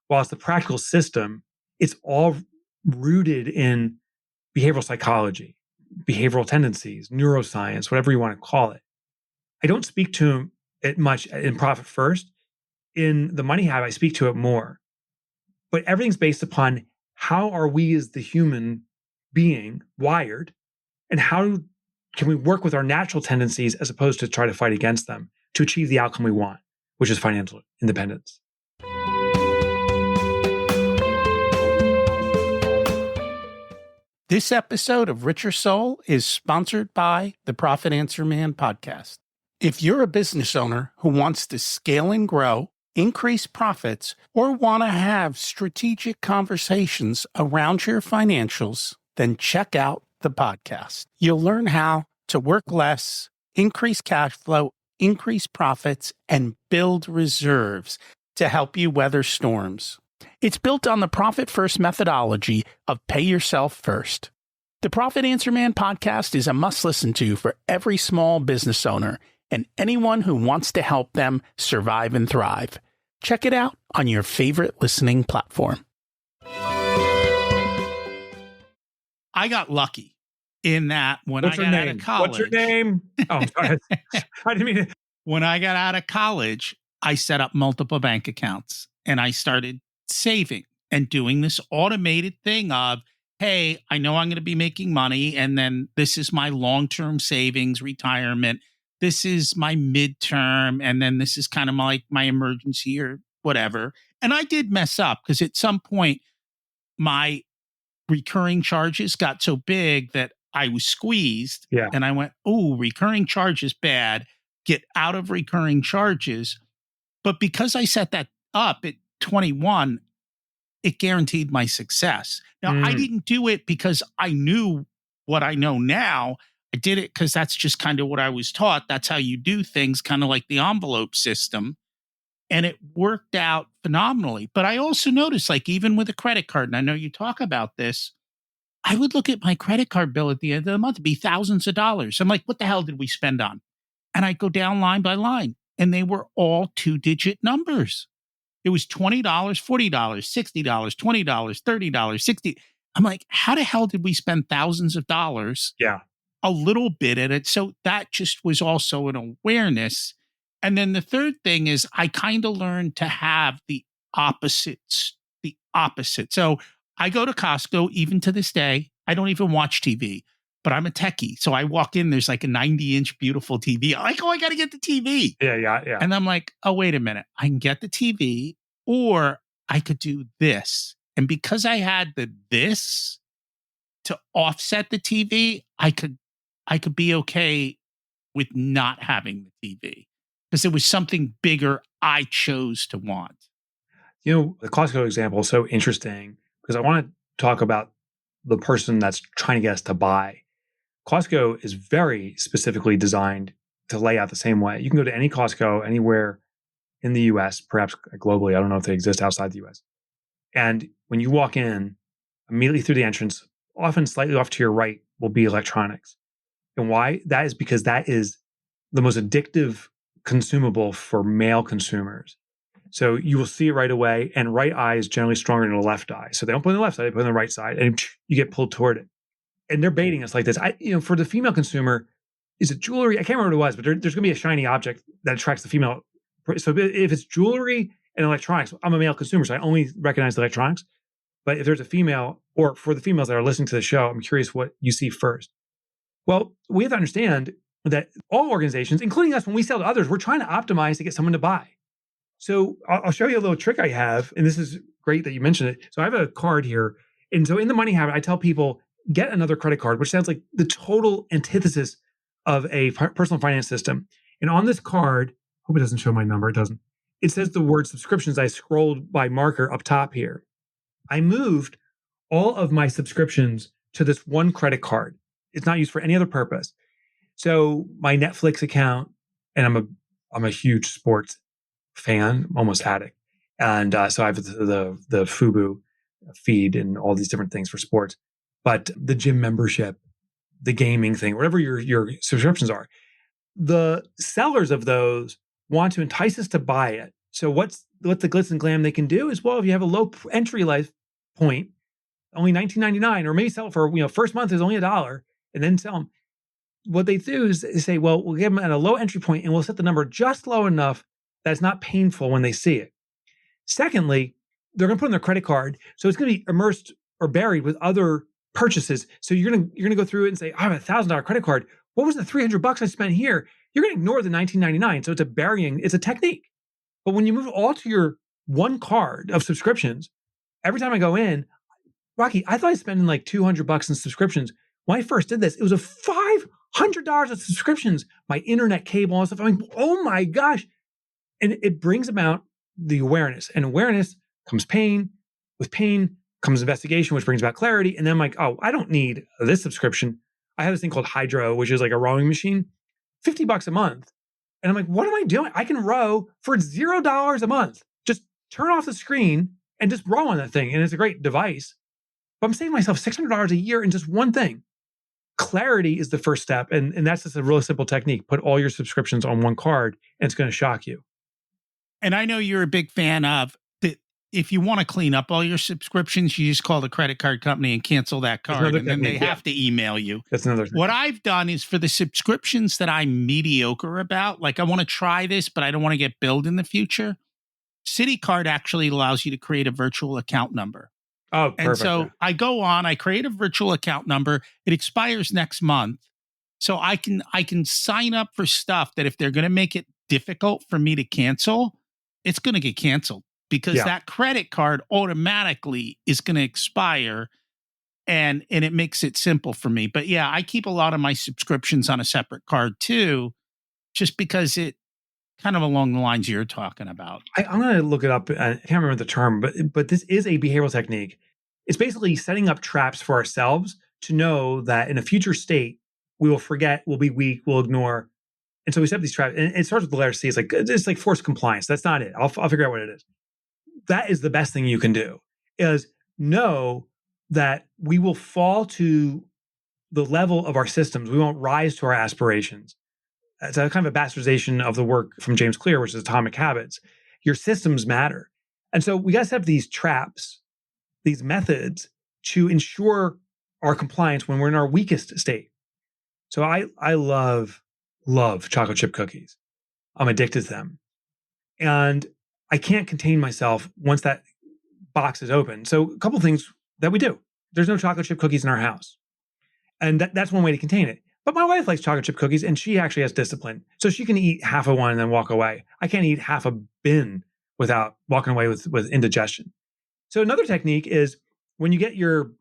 while it's the practical system, it's all rooted in behavioral psychology, behavioral tendencies, neuroscience, whatever you want to call it. I don't speak to it much in Profit First. In the Money Habit, I speak to it more. But everything's based upon how are we as the human being wired, and how can we work with our natural tendencies as opposed to try to fight against them to achieve the outcome we want, which is financial independence. This episode of Richer Soul is sponsored by the Profit Answer Man podcast. If you're a business owner who wants to scale and grow, increase profits, or want to have strategic conversations around your financials, then check out the podcast. You'll learn how to work less, increase cash flow, increase profits, and build reserves to help you weather storms. It's built on the Profit First methodology of pay yourself first. The Profit Answer Man podcast is a must listen to for every small business owner and anyone who wants to help them survive and thrive. Check it out on your favorite listening platform. I got lucky in that when I got out of college. What's your name? Oh, I'm sorry. I didn't mean to. When I got out of college, I set up multiple bank accounts and I started saving and doing this automated thing of, hey, I know I'm going to be making money, and then this is my long-term savings, retirement. This is my midterm, and then this is kind of my emergency or whatever. And I did mess up because at some point, my recurring charges got so big that I was squeezed. Yeah. And I went, oh, recurring charges bad. Get out of recurring charges. But because I set that up at 21, it guaranteed my success. Now, I Mm, didn't do it because I knew what I know now. I did it because that's just kind of what I was taught. That's how you do things, kind of like the envelope system. And it worked out phenomenally. But I also noticed, like, even with a credit card, and I know you talk about this, I would look at my credit card bill at the end of the month, it'd be thousands of dollars. I'm like, what the hell did we spend on? And I go down line by line, and they were all 2-digit numbers. It was $20, $40, $60, $20, $30, 60. I'm like, how the hell did we spend thousands of dollars yeah. a little bit at it? So that just was also an awareness. And then the third thing is I kind of learned to have opposites, the opposite. So I go to Costco even to this day. I don't even watch TV, but I'm a techie. So I walk in, there's like a 90-inch beautiful TV. I'm like, oh, I got to get the TV. Yeah. And I'm like, oh, wait a minute. I can get the TV or I could do this. And because I had this to offset the TV, I could be okay with not having the TV because it was something bigger I chose to want. The Costco example is so interesting because I want to talk about the person that's trying to get us to buy. Costco is very specifically designed to lay out the same way. You can go to any Costco anywhere in the US, perhaps globally. I don't know if they exist outside the US. And when you walk in, immediately through the entrance, often slightly off to your right, will be electronics. And why? That is because that is the most addictive consumable for male consumers. So you will see it right away, and right eye is generally stronger than the left eye. So they don't put it on the left side, they put it on the right side, and you get pulled toward it. And they're baiting us like this. For the female consumer, is it jewelry? I can't remember what it was, but there's going to be a shiny object that attracts the female. So if it's jewelry and electronics, I'm a male consumer, so I only recognize the electronics. But if there's a female, or for the females that are listening to the show, I'm curious what you see first. Well, we have to understand that all organizations, including us, when we sell to others, we're trying to optimize to get someone to buy. So I'll show you a little trick I have, and this is great that you mentioned it. So I have a card here. And so in the Money Habit, I tell people, get another credit card, which sounds like the total antithesis of a personal finance system. And on this card, hope it doesn't show my number. It doesn't. It says the word subscriptions. I scrolled by marker up top here. I moved all of my subscriptions to this one credit card. It's not used for any other purpose. So my Netflix account, and I'm a huge sports fan, almost addict, and so I have the FUBU feed and all these different things for sports. But the gym membership, the gaming thing, whatever your subscriptions are, the sellers of those want to entice us to buy it. So what the glitz and glam they can do is, well, if you have a low entry life point, only $19.99, or maybe sell it for, first month is only $1, and then sell them. What they do is they say, well, we'll give them at a low entry point and we'll set the number just low enough that it's not painful when they see it. Secondly, they're going to put on their credit card, so it's going to be immersed or buried with other purchases. So you're going to go through it and say, I have $1,000 credit card. What was the $300 I spent here? You're going to ignore the $19.99. So it's a technique. But when you move all to your one card of subscriptions, every time I go in, Rocky, I thought I was spending like $200 in subscriptions. When I first did this, it was a $500 of subscriptions, my internet cable and stuff. I mean, oh my gosh. And it brings about the awareness. And awareness comes pain. With pain comes investigation, which brings about clarity. And then I'm like, oh, I don't need this subscription. I have this thing called Hydro, which is like a rowing machine, $50 a month. And I'm like, what am I doing? I can row for $0 a month. Just turn off the screen and just row on that thing. And it's a great device. But I'm saving myself $600 a year in just one thing. Clarity is the first step. And that's just a really simple technique. Put all your subscriptions on one card and it's going to shock you. And I know you're a big fan of that. If you want to clean up all your subscriptions, you just call the credit card company and cancel that card. And then they have to email you. That's another thing. What I've done is for the subscriptions that I'm mediocre about, like I want to try this, but I don't want to get billed in the future. CitiCard actually allows you to create a virtual account number. Oh, perfect. And so I go on, I create a virtual account number. It expires next month. So I can sign up for stuff that if they're going to make it difficult for me to cancel, it's going to get canceled because that credit card automatically is going to expire and it makes it simple for me. But yeah, I keep a lot of my subscriptions on a separate card too, just because kind of along the lines you're talking about. I'm going to look it up. I can't remember the term, but this is a behavioral technique. It's basically setting up traps for ourselves to know that in a future state, we will forget, we'll be weak, we'll ignore. And so we set up these traps. And it starts with the letter C. It's like forced compliance. That's not it. I'll figure out what it is. That is the best thing you can do, is know that we will fall to the level of our systems. We won't rise to our aspirations. It's a kind of a bastardization of the work from James Clear, which is Atomic Habits. Your systems matter. And so we got to set up these traps, these methods to ensure our compliance when we're in our weakest state. So I love chocolate chip cookies. I'm addicted to them. And I can't contain myself once that box is open. So a couple of things that we do. There's no chocolate chip cookies in our house. And that's one way to contain it. But my wife likes chocolate chip cookies, and she actually has discipline. So she can eat half of one and then walk away. I can't eat half a bin without walking away with indigestion. So another technique is when you get your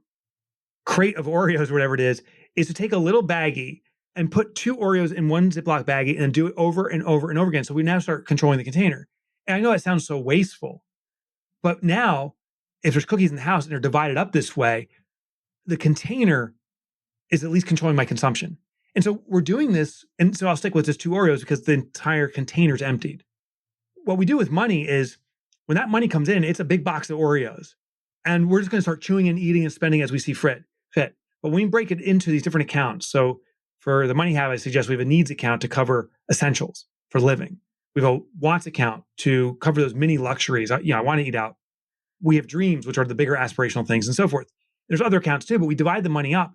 crate of Oreos or whatever it is to take a little baggie and put 2 Oreos in one Ziploc baggie and do it over and over and over again. So we now start controlling the container. And I know that sounds so wasteful, but now if there's cookies in the house and they're divided up this way, the container is at least controlling my consumption. And so we're doing this. And so I'll stick with this 2 Oreos because the entire container is emptied. What we do with money is when that money comes in, it's a big box of Oreos. And we're just going to start chewing and eating and spending as we see fit. But when we break it into these different accounts, so for the money habit, I suggest we have a needs account to cover essentials for living. We have a wants account to cover those mini luxuries. I want to eat out. We have dreams, which are the bigger aspirational things and so forth. There's other accounts too, but we divide the money up.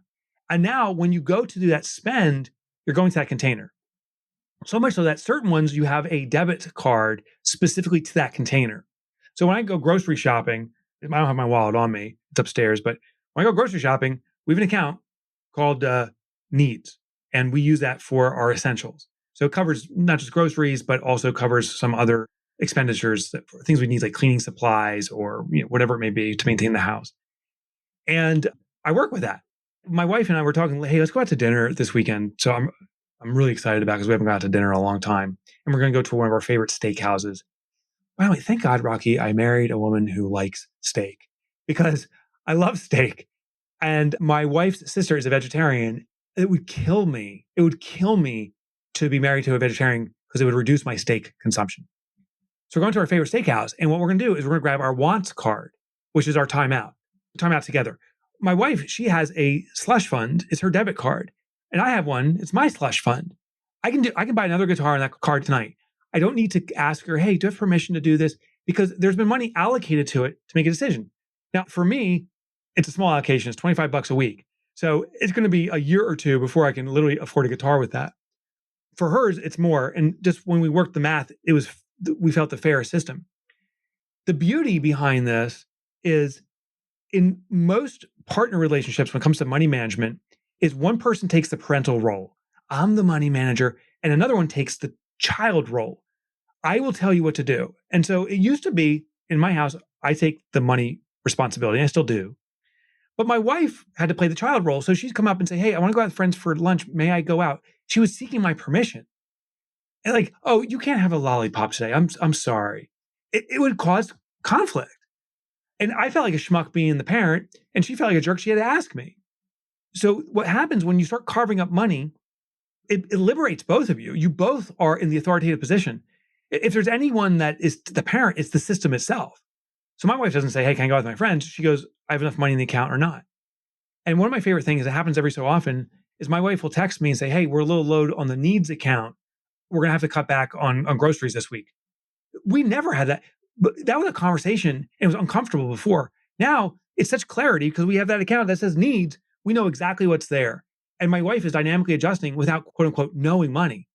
And now when you go to do that spend, you're going to that container. So much so that certain ones, you have a debit card specifically to that container. So when I go grocery shopping, I don't have my wallet on me, it's upstairs, but when I go grocery shopping, we have an account called Needs, and we use that for our essentials. So it covers not just groceries, but also covers some other expenditures, for things we need, like cleaning supplies or whatever it may be to maintain the house. And I work with that. My wife and I were talking, hey, let's go out to dinner this weekend. So I'm really excited about it because we haven't gone out to dinner in a long time. And we're going to go to one of our favorite steakhouses. By the way, thank God, Rocky, I married a woman who likes steak because I love steak. And my wife's sister is a vegetarian. It would kill me. It would kill me to be married to a vegetarian because it would reduce my steak consumption. So we're going to our favorite steakhouse. And what we're going to do is we're going to grab our wants card, which is our timeout together. My wife, she has a slush fund. It's her debit card. And I have one. It's my slush fund. I can buy another guitar on that card tonight. I don't need to ask her, hey, do you have permission to do this? Because there's been money allocated to it to make a decision. Now, for me, it's a small allocation. It's $25 a week. So it's going to be a year or two before I can literally afford a guitar with that. For hers, it's more. And just when we worked the math, we felt the fair system. The beauty behind this is in most partner relationships, when it comes to money management, is one person takes the parental role. I'm the money manager, and another one takes the child role. I will tell you what to do. And so it used to be in my house, I take the money responsibility, and I still do. But my wife had to play the child role. So she'd come up and say, hey, I want to go out with friends for lunch. May I go out? She was seeking my permission. And like, oh, you can't have a lollipop today. I'm sorry. It would cause conflict. And I felt like a schmuck being the parent, and she felt like a jerk. She had to ask me. So what happens when you start carving up money, it liberates both of you. You both are in the authoritative position. If there's anyone that is the parent, it's the system itself. So my wife doesn't say, hey, can I go out with my friends? She goes, I have enough money in the account or not. And one of my favorite things that happens every so often is my wife will text me and say, hey, we're a little low on the needs account. We're going to have to cut back on groceries this week. We never had that. But that was a conversation. It was uncomfortable before. Now it's such clarity because we have that account that says needs. We know exactly what's there. And my wife is dynamically adjusting without, quote unquote, knowing money.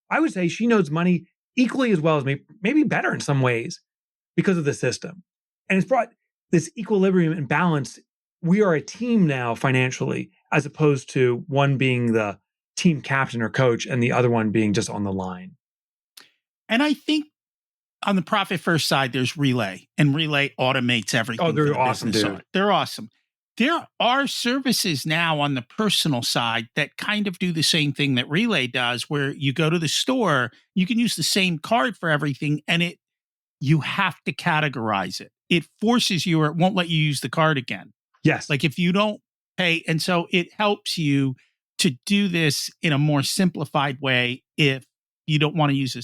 I would say she knows money equally as well as me, maybe better in some ways because of the system. And it's brought this equilibrium and balance. We are a team now financially, as opposed to one being the team captain or coach and the other one being just on the line. And I think on the Profit First side, there's Relay, and Relay automates everything. Oh, they're awesome, dude. They're awesome. There are services now on the personal side that kind of do the same thing that Relay does, where you go to the store, you can use the same card for everything, and you have to categorize it. It forces you, or it won't let you use the card again. Yes. Like if you don't pay, and so it helps you to do this in a more simplified way. If you don't want to use a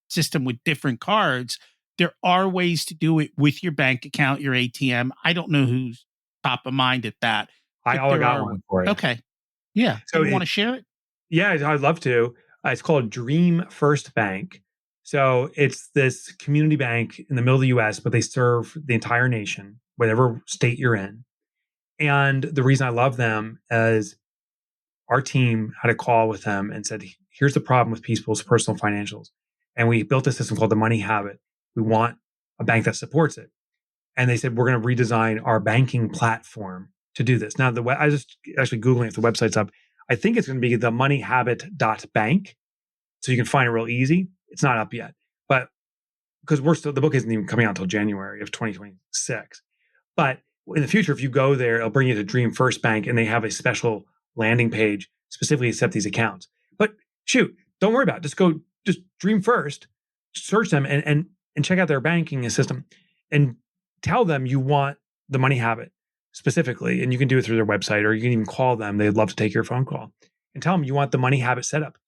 system with different cards, there are ways to do it with your bank account, your ATM. I don't know who's top of mind at that, I but all there got are. one for you. Okay. Yeah. Do So you want to share it? yeah, I'd love to. It's called Dream First Bank. So it's this community bank in the middle of the US, but they serve the entire nation, whatever state you're in. And the reason I love them is our team had a call with them and said, here's the problem with people's personal financials. And we built a system called the Money Habit. We want a bank that supports it. And they said, we're going to redesign our banking platform to do this. Now, I was just actually Googling if the website's up. I think it's going to be the moneyhabit.bank. So you can find it real easy. It's not up yet, but because the book isn't even coming out until January of 2026. But in the future, if you go there, it'll bring you to Dream First Bank, and they have a special landing page specifically to set these accounts. But shoot, don't worry about it. Just Dream First, search them and check out their banking system, and tell them you want the Money Habit specifically, and you can do it through their website, or you can even call them. They'd love to take your phone call, and tell them you want the Money Habit setup.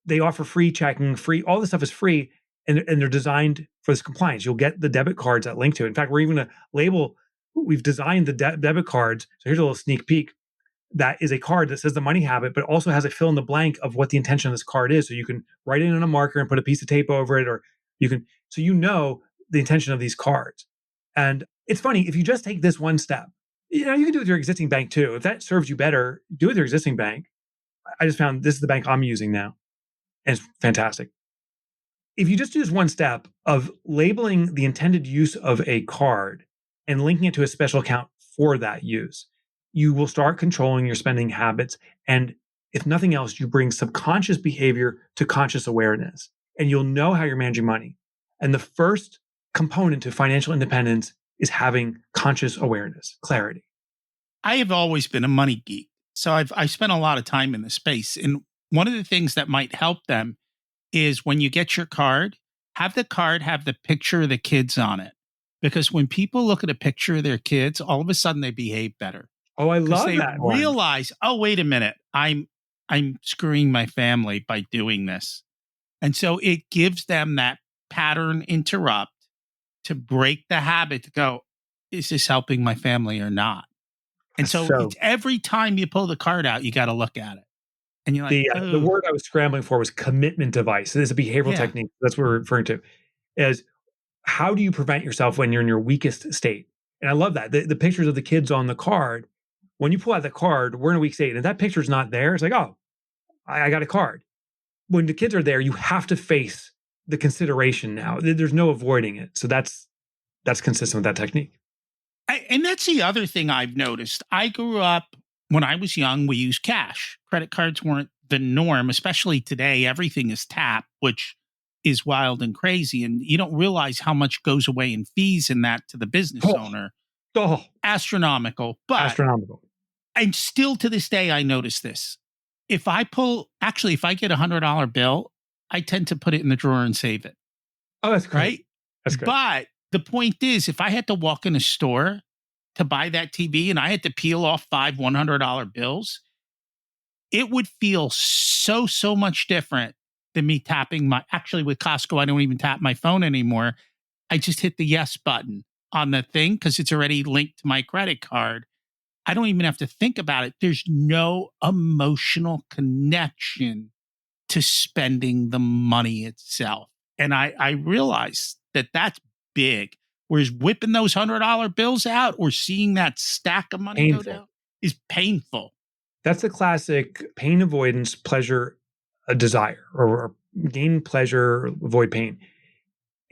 They offer free checking, all this stuff is free, and they're designed for this compliance. You'll get the debit cards that link to it. In fact, we're even going to label, we've designed the debit cards. So here's a little sneak peek. That is a card that says the Money Habit, but also has a fill in the blank of what the intention of this card is. So you can write it in a marker and put a piece of tape over it, or so you know the intention of these cards. And it's funny, if you just take this one step, you can do it with your existing bank too. If that serves you better, do it with your existing bank. I just found this is the bank I'm using now. And it's fantastic. If you just do this one step of labeling the intended use of a card and linking it to a special account for that use, you will start controlling your spending habits. And if nothing else, you bring subconscious behavior to conscious awareness, and you'll know how you're managing money. And the first component to financial independence is having conscious awareness, clarity. I have always been a money geek. So I spent a lot of time in the space. And one of the things that might help them is when you get your card, have the card have the picture of the kids on it. Because when people look at a picture of their kids, all of a sudden they behave better. Oh, I love they that one. realize, oh, wait a minute, I'm screwing my family by doing this. And so it gives them that pattern interrupt to break the habit to go, is this helping my family or not? And so it's every time you pull the card out, you got to look at it. And you're like, the word I was scrambling for was commitment device. So this is a behavioral technique. That's what we're referring to. Is how do you prevent yourself when you're in your weakest state? And I love that. The pictures of the kids on the card, when you pull out the card, we're in a weak state. And if that picture's not there, it's like, oh, I got a card. When the kids are there, you have to face the consideration now. There's no avoiding it. So that's consistent with that technique. And that's the other thing I've noticed. I grew up, when I was young, we used cash. Credit cards weren't the norm, especially today. Everything is tap, which is wild and crazy. And you don't realize how much goes away in fees in that to the business owner. Astronomical. But and still to this day, I notice this. If I get a $100 bill, I tend to put it in the drawer and save it. Oh, that's great. Right? That's great. But the point is, if I had to walk in a store to buy that TV and I had to peel off 5 $100 bills, it would feel so much different than me tapping actually with Costco, I don't even tap my phone anymore. I just hit the yes button on the thing because it's already linked to my credit card. I don't even have to think about it. There's no emotional connection to spending the money itself. And I realize that that's big. Whereas whipping those $100 bills out or seeing that stack of money go down is painful. That's a classic pain avoidance, pleasure, a desire, or gain pleasure, avoid pain.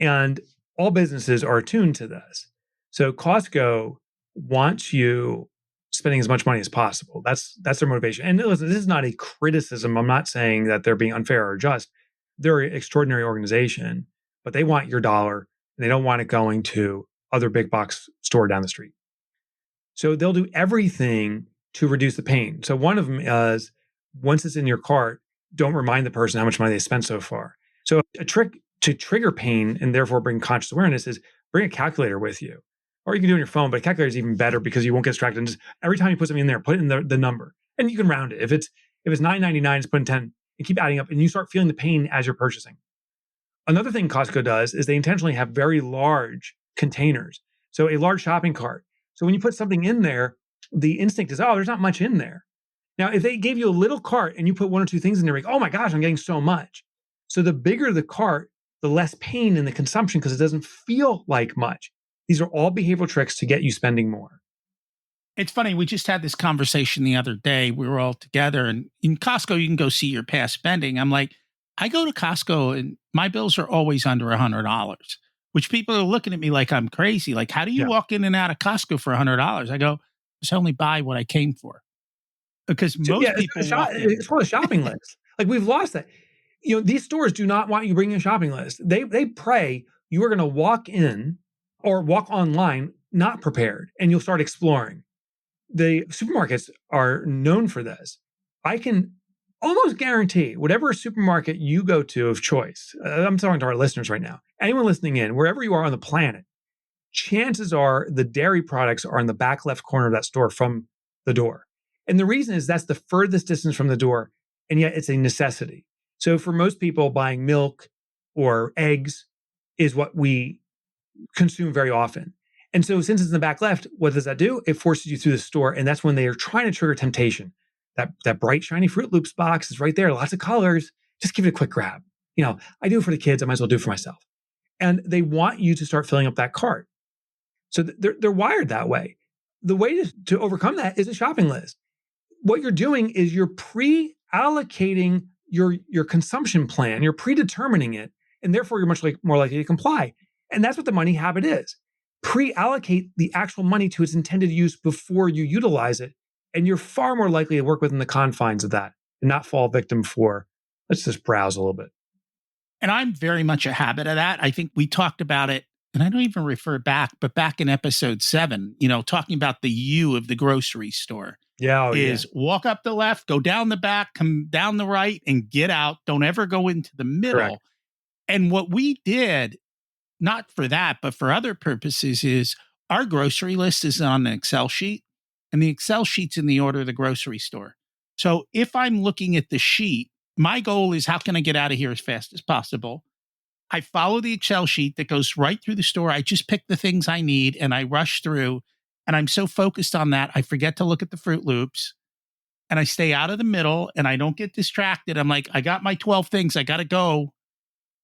And all businesses are attuned to this. So Costco wants you spending as much money as possible. That's their motivation. And listen, this is not a criticism. I'm not saying that they're being unfair or just. They're an extraordinary organization, but they want your dollar and they don't want it going to other big box store down the street. So they'll do everything to reduce the pain. So one of them is once it's in your cart, don't remind the person how much money they spent so far. So a trick to trigger pain and therefore bring conscious awareness is bring a calculator with you. Or you can do it on your phone, but a calculator is even better because you won't get distracted. And just every time you put something in there, put in the number. And you can round it. If it's $9.99, just put in 10 and keep adding up, and you start feeling the pain as you're purchasing. Another thing Costco does is they intentionally have very large containers. So a large shopping cart. So when you put something in there, the instinct is, oh, there's not much in there. Now, if they gave you a little cart and you put one or two things in there, like, oh my gosh, I'm getting so much. So the bigger the cart, the less pain in the consumption because it doesn't feel like much. These are all behavioral tricks to get you spending more. It's funny. We just had this conversation the other day. We were all together, and in Costco, you can go see your past spending. I'm like, I go to Costco and my bills are always under $100, which people are looking at me like I'm crazy. Like, how do you walk in and out of Costco for $100? I go, just only buy what I came for. Because most people it's called a shopping list. Like, we've lost that. These stores do not want you bringing a shopping list. They pray you are going to walk in or walk online not prepared, and you'll start exploring. The supermarkets are known for this. I can almost guarantee whatever supermarket you go to of choice, I'm talking to our listeners right now, anyone listening in, wherever you are on the planet, chances are the dairy products are in the back left corner of that store from the door. And the reason is that's the furthest distance from the door, and yet it's a necessity. So for most people, buying milk or eggs is what we consume very often. And so since it's in the back left, what does that do? It forces you through the store, and that's when they are trying to trigger temptation. That bright, shiny Fruit Loops box is right there, lots of colors. Just give it a quick grab. I do it for the kids. I might as well do it for myself. And they want you to start filling up that cart. So they're wired that way. The way to overcome that is a shopping list. What you're doing is you're pre-allocating your consumption plan. You're predetermining it, and therefore you're much more likely to comply. And that's what the money habit is. Pre-allocate the actual money to its intended use before you utilize it, and you're far more likely to work within the confines of that and not fall victim for, let's just browse a little bit. And I'm very much a habit of that. I think we talked about it, and I don't even refer back, but back in episode 7, talking about the U of the grocery store. Walk up the left, go down the back, come down the right, and get out. Don't ever go into the middle. Correct. And what we did, not for that, but for other purposes, is our grocery list is on an Excel sheet, and the Excel sheet's in the order of the grocery store. So if I'm looking at the sheet, my goal is how can I get out of here as fast as possible? I follow the Excel sheet that goes right through the store. I just pick the things I need and I rush through. And I'm so focused on that, I forget to look at the Fruit Loops, and I stay out of the middle and I don't get distracted. I'm like, I got my 12 things. I got to go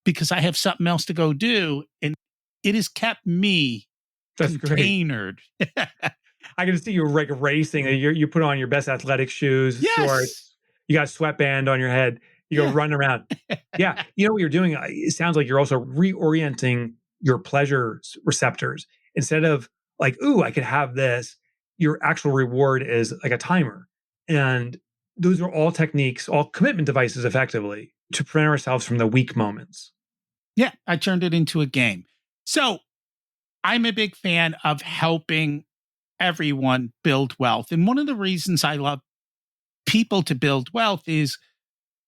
because I have something else to go do. And it has kept me containered. I can see you like racing. You put on your best athletic shoes, shorts. You got a sweatband on your head. You go run around. Yeah. You know what you're doing? It sounds like you're also reorienting your pleasure receptors. Instead of like, ooh, I could have this, your actual reward is like a timer. And those are all techniques, all commitment devices effectively to prevent ourselves from the weak moments. Yeah. I turned it into a game. So I'm a big fan of helping everyone build wealth. And one of the reasons I love people to build wealth is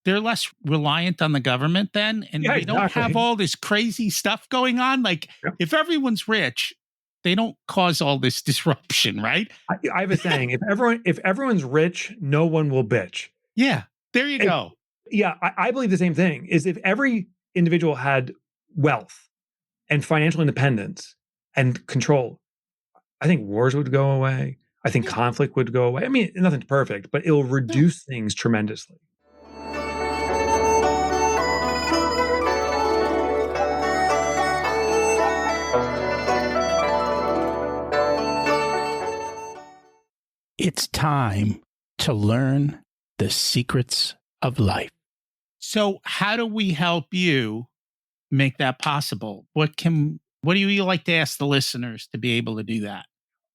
they're less reliant on the government then. And they don't have all this crazy stuff going on. Like if everyone's rich, they don't cause all this disruption, right? I have a saying, if everyone's rich, no one will bitch. Yeah, there you go. Yeah, I believe the same thing, is if every individual had wealth and financial independence and control, I think wars would go away. I think conflict would go away. I mean, nothing's perfect, but it will reduce things tremendously. It's time to learn the secrets of life. So how do we help you make that possible? What do you like to ask the listeners to be able to do that?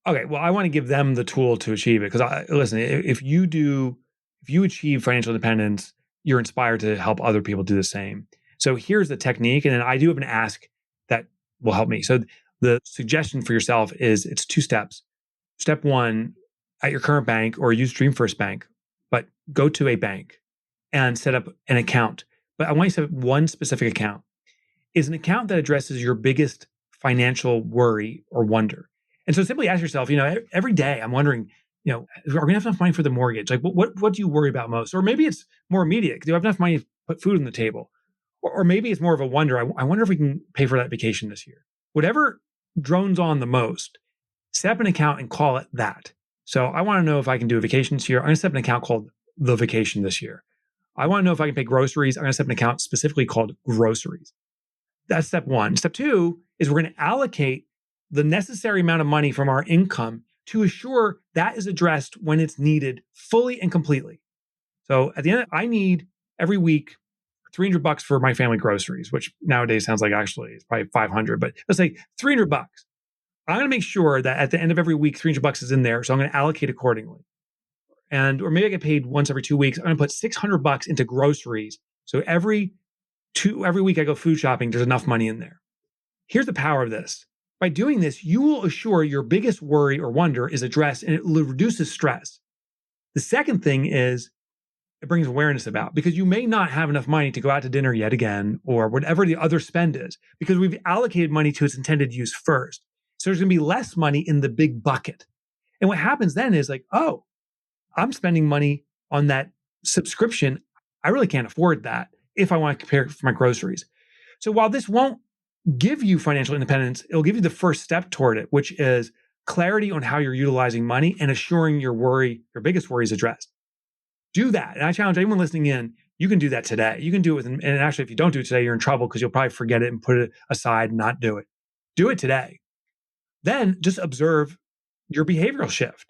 Okay, well, I want to give them the tool to achieve it. Because listen, if you achieve financial independence, you're inspired to help other people do the same. So here's the technique. And then I do have an ask that will help me. So the suggestion for yourself is it's 2 steps. Step one, at your current bank or use Dream First Bank, but go to a bank and set up an account. But I want you to set up one specific account. Is an account that addresses your biggest financial worry or wonder. And so simply ask yourself, every day I'm wondering, are we gonna have enough money for the mortgage? Like what do you worry about most? Or maybe it's more immediate. Do I have enough money to put food on the table? Or maybe it's more of a wonder. I wonder if we can pay for that vacation this year. Whatever drones on the most, set up an account and call it that. So I want to know if I can do a vacation this year. I'm going to set up an account called The Vacation this year. I want to know if I can pay groceries. I'm going to set up an account specifically called Groceries. That's step one. Step two is we're going to allocate the necessary amount of money from our income to assure that is addressed when it's needed fully and completely. So at the end, I need every week $300 for my family groceries, which nowadays sounds like actually it's probably 500, but let's say $300. I'm going to make sure that at the end of every week, $300 is in there. So I'm going to allocate accordingly. Or maybe I get paid once every 2 weeks. I'm going to put $600 into groceries. So every week I go food shopping, there's enough money in there. Here's the power of this. By doing this, you will assure your biggest worry or wonder is addressed and it reduces stress. The second thing is it brings awareness about, because you may not have enough money to go out to dinner yet again or whatever the other spend is, because we've allocated money to its intended use first. So there's going to be less money in the big bucket. And what happens then is like, oh, I'm spending money on that subscription. I really can't afford that if I want to compare for my groceries. So while this won't give you financial independence, it'll give you the first step toward it, which is clarity on how you're utilizing money and assuring your biggest worry is addressed. Do that. And I challenge anyone listening in, you can do that today. You can do it and actually, if you don't do it today, you're in trouble because you'll probably forget it and put it aside and not do it. Do it today. Then just observe your behavioral shift.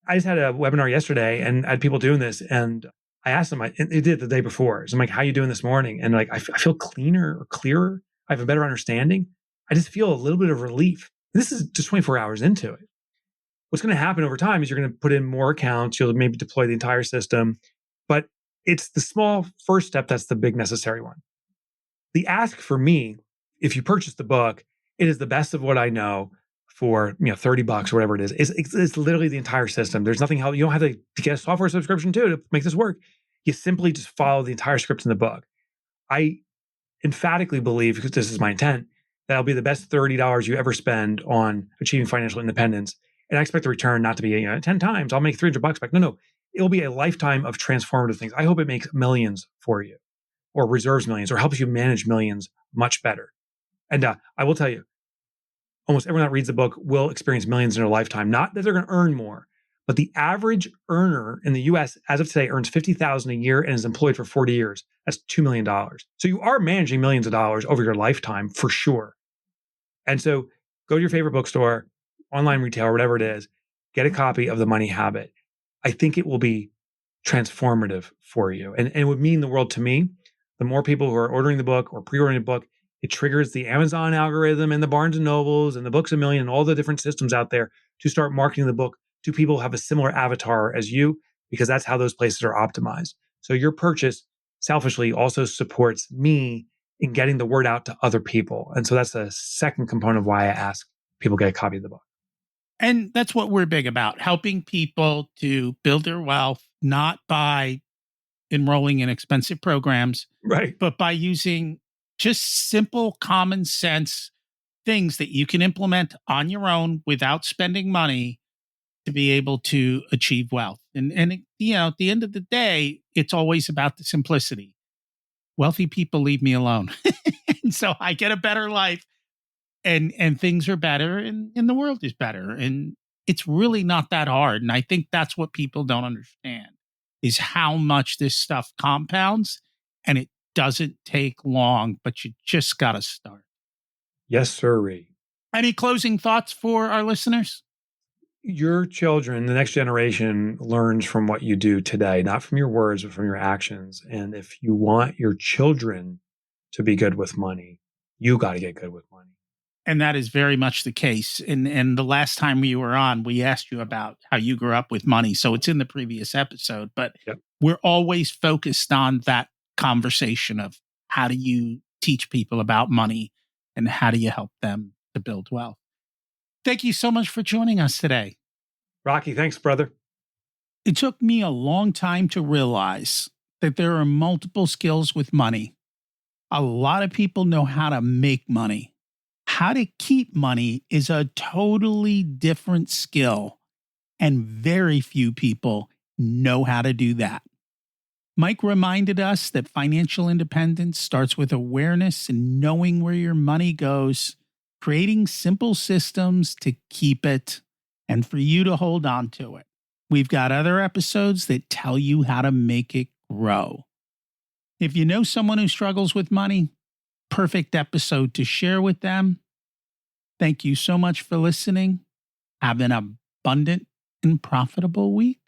I just had a webinar yesterday and I had people doing this and I asked them, and they did it the day before. So I'm like, how are you doing this morning? And like, I feel cleaner or clearer. I have a better understanding. I just feel a little bit of relief. This is just 24 hours into it. What's going to happen over time is you're going to put in more accounts. You'll maybe deploy the entire system, but it's the small first step that's the big necessary one. The ask for me, if you purchase the book, it is the best of what I know for $30 or whatever it is. It's literally the entire system. There's nothing else. You don't have to get a software subscription too to make this work. You simply just follow the entire script in the book. I emphatically believe, because this is my intent, that'll be the best $30 you ever spend on achieving financial independence. And I expect the return not to be 10 times. I'll make $300 back. No. It'll be a lifetime of transformative things. I hope it makes millions for you or reserves millions or helps you manage millions much better. And I will tell you, almost everyone that reads the book will experience millions in their lifetime. Not that they're going to earn more, but the average earner in the US as of today earns $50,000 a year and is employed for 40 years. That's $2 million. So you are managing millions of dollars over your lifetime for sure. And so go to your favorite bookstore, online retailer, whatever it is, get a copy of The Money Habit. I think it will be transformative for you. And it would mean the world to me. The more people who are ordering the book or pre-ordering the book, it triggers the Amazon algorithm and the Barnes and Nobles and the Books A Million and all the different systems out there to start marketing the book to people who have a similar avatar as you, because that's how those places are optimized. So your purchase selfishly also supports me in getting the word out to other people. And so that's the second component of why I ask people get a copy of the book. And that's what we're big about, helping people to build their wealth, not by enrolling in expensive programs, right, but by using just simple common sense things that you can implement on your own without spending money to be able to achieve wealth. And at the end of the day, it's always about the simplicity. Wealthy people leave me alone. And so I get a better life and things are better and the world is better. And it's really not that hard. And I think that's what people don't understand is how much this stuff compounds, and it doesn't take long, but you just got to start. Yes, sirree. Any closing thoughts for our listeners? Your children, the next generation, learns from what you do today, not from your words, but from your actions. And if you want your children to be good with money, you got to get good with money. And that is very much the case. And the last time we were on, we asked you about how you grew up with money. So it's in the previous episode, but Yep. We're always focused on that conversation of how do you teach people about money and how do you help them to build wealth. Thank you so much for joining us today. Rocky, thanks, brother. It took me a long time to realize that there are multiple skills with money. A lot of people know how to make money. How to keep money is a totally different skill, and very few people know how to do that. Mike reminded us that financial independence starts with awareness and knowing where your money goes, creating simple systems to keep it, and for you to hold on to it. We've got other episodes that tell you how to make it grow. If you know someone who struggles with money, perfect episode to share with them. Thank you so much for listening. Have an abundant and profitable week.